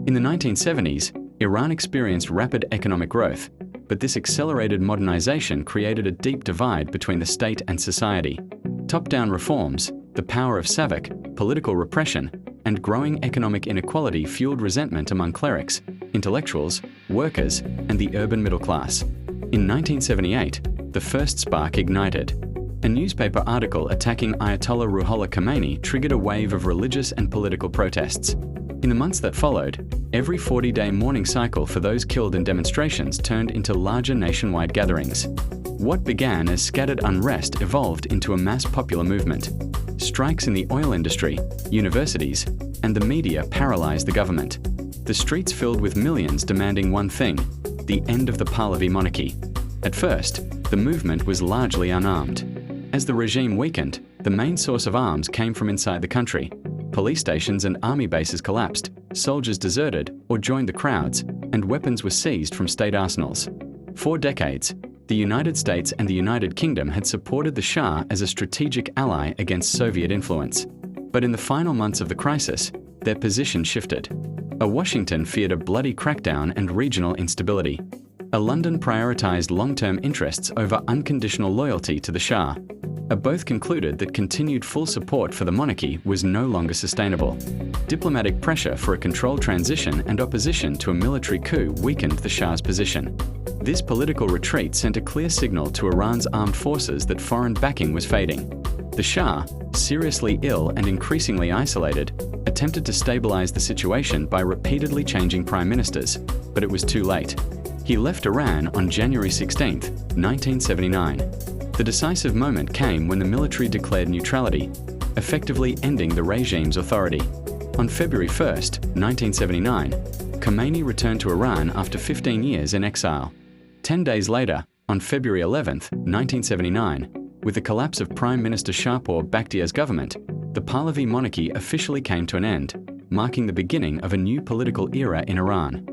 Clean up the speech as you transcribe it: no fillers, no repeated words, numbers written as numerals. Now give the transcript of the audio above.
In the 1970s, Iran experienced rapid economic growth, but this accelerated modernization created a deep divide between the state and society. Top-down reforms, the power of SAVAK, political repression, and growing economic inequality fueled resentment among clerics, intellectuals, workers, and the urban middle class. In 1978, the first spark ignited. A newspaper article attacking Ayatollah Ruhollah Khomeini triggered a wave of religious and political protests. In the months that followed, every 40-day mourning cycle for those killed in demonstrations turned into larger nationwide gatherings. What began as scattered unrest evolved into a mass popular movement. Strikes in the oil industry, universities, and the media paralyzed the government. The streets filled with millions demanding one thing: the end of the Pahlavi monarchy. At first, the movement was largely unarmed. As the regime weakened, the main source of arms came from inside the country. Police stations and army bases collapsed, soldiers deserted or joined the crowds, and weapons were seized from state arsenals. For decades, the United States and the United Kingdom had supported the Shah as a strategic ally against Soviet influence. But in the final months of the crisis, their position shifted. A Washington feared a bloody crackdown and regional instability. A London prioritized long-term interests over unconditional loyalty to the Shah. Both concluded that continued full support for the monarchy was no longer sustainable. Diplomatic pressure for a controlled transition and opposition to a military coup weakened the Shah's position. This political retreat sent a clear signal to Iran's armed forces that foreign backing was fading. The Shah, seriously ill and increasingly isolated, attempted to stabilize the situation by repeatedly changing prime ministers, but it was too late. He left Iran on January 16, 1979. The decisive moment came when the military declared neutrality, effectively ending the regime's authority. On February 1, 1979, Khomeini returned to Iran after 15 years in exile. 10 days later, on February 11, 1979, with the collapse of Prime Minister Shahpour Bakhtiar's government, the Pahlavi monarchy officially came to an end, marking the beginning of a new political era in Iran.